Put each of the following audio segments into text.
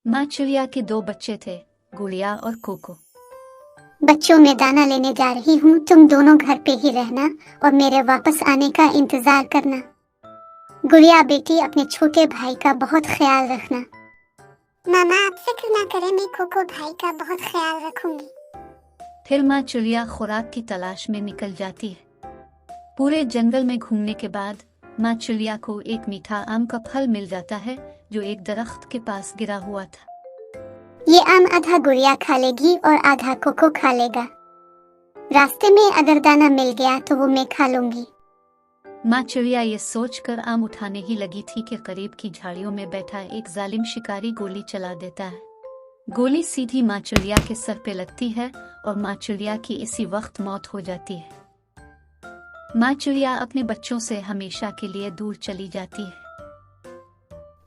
माँ चिड़िया के दो बच्चे थे, गुड़िया और कोको। बच्चों, मैं दाना लेने जा रही हूँ। तुम दोनों घर पे ही रहना और मेरे वापस आने का इंतजार करना। गुड़िया बेटी, अपने छोटे भाई का बहुत ख्याल रखना। मामा, आप फिक्र ना करें, मैं कोको भाई का बहुत ख्याल रखूंगी। फिर माँ चिड़िया खुराक की तलाश में निकल जाती है। पूरे जंगल में घूमने के बाद माँ चिड़िया को एक मीठा आम का फल मिल जाता है जो एक दरख्त के पास गिरा हुआ था। ये आम आधा गुड़िया खा लेगी और आधा कोको खा लेगा। रास्ते में अगर दाना मिल गया तो वो मैं खा लूंगी। माँ चिड़िया ये सोचकर आम उठाने ही लगी थी कि करीब की झाड़ियों में बैठा एक जालिम शिकारी गोली चला देता है। गोली सीधी माँ चिड़िया के सर पे लगती है और माँ चिड़िया की इसी वक्त मौत हो जाती है। माँ चिड़िया अपने बच्चों से हमेशा के लिए दूर चली जाती है।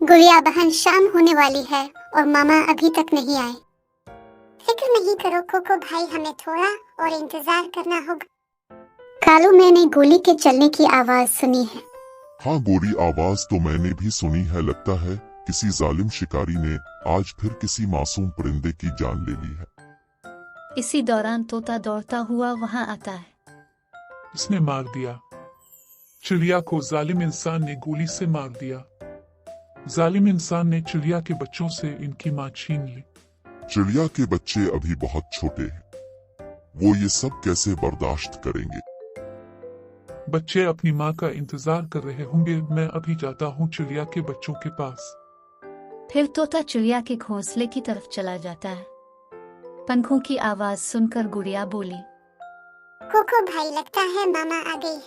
गुड़िया बहन, शाम होने वाली है और मामा अभी तक नहीं आए। फिक्र नहीं करो कोको भाई, हमें थोड़ा और इंतजार करना होगा। कालू, मैंने गोली के चलने की आवाज सुनी है। हाँ गोरी, आवाज तो मैंने भी सुनी है। लगता है किसी जालिम शिकारी ने आज फिर किसी मासूम परिंदे की जान ले ली है। इसी दौरान तोता दौड़ता हुआ वहां आता है। इसने मार दिया। चिड़िया को जालिम इंसान ने गोली से मार दिया। जालिम इंसान ने चिड़िया के बच्चों से इनकी माँ छीन ली। चिड़िया के बच्चे अभी बहुत छोटे हैं, वो ये सब कैसे बर्दाश्त करेंगे। बच्चे अपनी माँ का इंतजार कर रहे होंगे। मैं अभी जाता हूँ चिड़िया के बच्चों के पास। फिर तोता चिड़िया के घोंसले की तरफ चला जाता है। पंखों की आवाज सुनकर गुड़िया बोली, कोको भाई, लगता है मामा आ गई।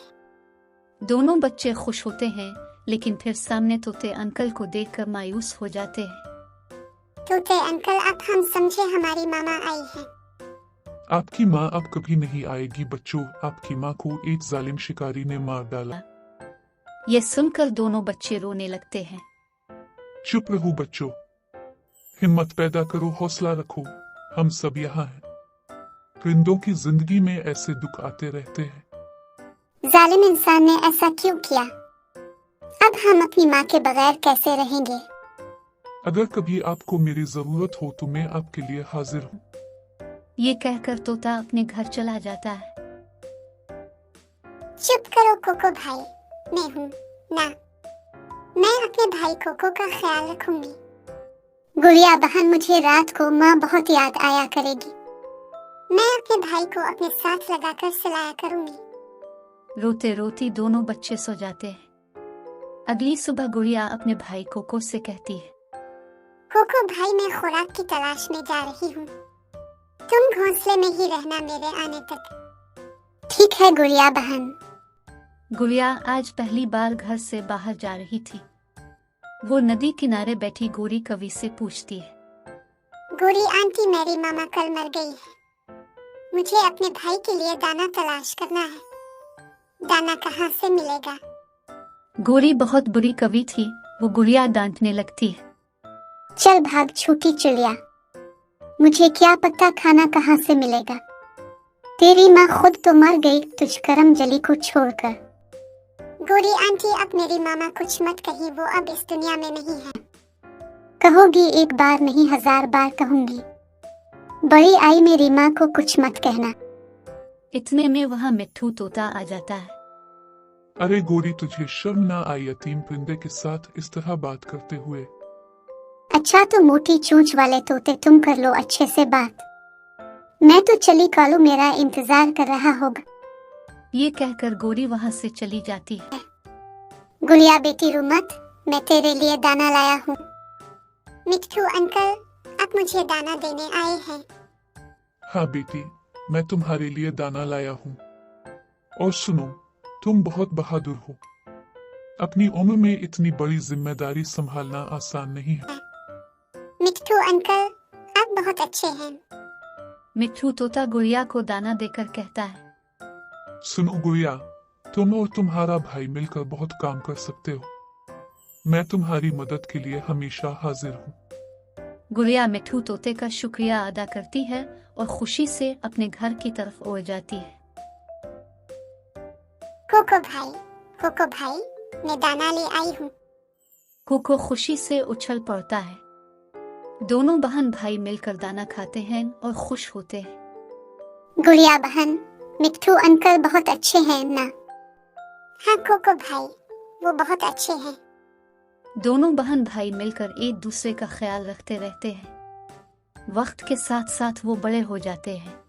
दोनों बच्चे खुश होते हैं, लेकिन फिर सामने तोते अंकल को देखकर मायूस हो जाते हैं। तोते अंकल, अब हम समझे हमारी मामा आई है। आपकी माँ अब कभी नहीं आएगी बच्चों। आपकी माँ को एक जालिम शिकारी ने मार डाला। ये सुनकर दोनों बच्चे रोने लगते हैं। चुप रहो बच्चों, हिम्मत पैदा करो, हौसला रखो, हम सब यहाँ हैं। परिंदों की जिंदगी में ऐसे दुख आते रहते हैं। जालिम इंसान ने ऐसा क्यों किया? अब हम अपनी माँ के बगैर कैसे रहेंगे? अगर कभी आपको मेरी जरूरत हो तो मैं आपके लिए हाजिर हूँ। ये कहकर तोता अपने घर चला जाता है। चुप करो कोको भाई, मैं हूँ ना। मैं अपने भाई कोको का ख्याल रखूंगी। गुड़िया बहन, मुझे रात को माँ बहुत याद आया करेगी। मैं अपने भाई को अपने साथ लगाकर सुलाया करूंगी। रोते रोती दोनों बच्चे सो जाते हैं। अगली सुबह गुड़िया अपने भाई कोको से कहती है, कोको भाई, मैं खुराक की तलाश में जा रही हूँ। तुम घोंसले में ही रहना मेरे आने तक। ठीक है गुड़िया बहन। गुड़िया आज पहली बार घर से बाहर जा रही थी। वो नदी किनारे बैठी गोरी कवि से पूछती है, गोरी आंटी, मेरी मामा कल मर गई है। मुझे अपने भाई के लिए दाना तलाश करना है। दाना कहाँ से मिलेगा? गोरी बहुत बुरी कवि थी। वो गुड़िया डांटने लगती है। चल भाग छोटी चिड़िया, मुझे क्या पता खाना कहाँ से मिलेगा। तेरी माँ खुद तो मर गई तुझ करम जली को छोड़कर। गोरी आंटी, अब मेरी मामा कुछ मत कही, वो अब इस दुनिया में नहीं है। कहोगी एक बार नहीं 1000 बार कहूंगी। बड़ी आई मेरी माँ को कुछ मत कहना। इतने में वहाँ मिट्ठू तोता आ जाता है। अरे गोरी, तुझे शर्म ना आई यतीम परिंदे के साथ इस तरह बात करते हुए? अच्छा तो मोटी चोंच वाले तोते, तुम कर लो अच्छे से बात। मैं तो चली, कालू मेरा इंतजार कर रहा होगा। ये कहकर गोरी वहाँ से चली जाती है। गुड़िया बेटी रो मत, मैं तेरे लिए दाना लाया हूँ। मिट्ठू अंकल अब मुझे दाना देने आए हैं। हाँ बेटी, मैं तुम्हारे लिए दाना लाया हूँ। और सुनो, तुम बहुत बहादुर हो। अपनी उम्र में इतनी बड़ी जिम्मेदारी संभालना आसान नहीं है। मिट्ठू अंकल आप बहुत अच्छे हैं। मिट्ठू तोता गुड़िया को दाना देकर कहता है, सुनो गुड़िया, तुम और तुम्हारा भाई मिलकर बहुत काम कर सकते हो। मैं तुम्हारी मदद के लिए हमेशा हाजिर हूँ। गुड़िया मिट्ठू तोते का शुक्रिया अदा करती है और खुशी से अपने घर की तरफ उड़ जाती है। कोको भाई, मैं दाना ले आई हूँ। कोको खुशी से उछल पड़ता है। दोनों बहन भाई मिलकर दाना खाते हैं और खुश होते हैं। गुड़िया बहन, मिट्ठू अंकल बहुत अच्छे हैं ना? हाँ कोको भाई, वो बहुत अच्छे हैं। दोनों बहन भाई मिलकर एक दूसरे का ख्याल रखते रहते हैं। वक्त के साथ साथ वो बड़े हो जाते हैं।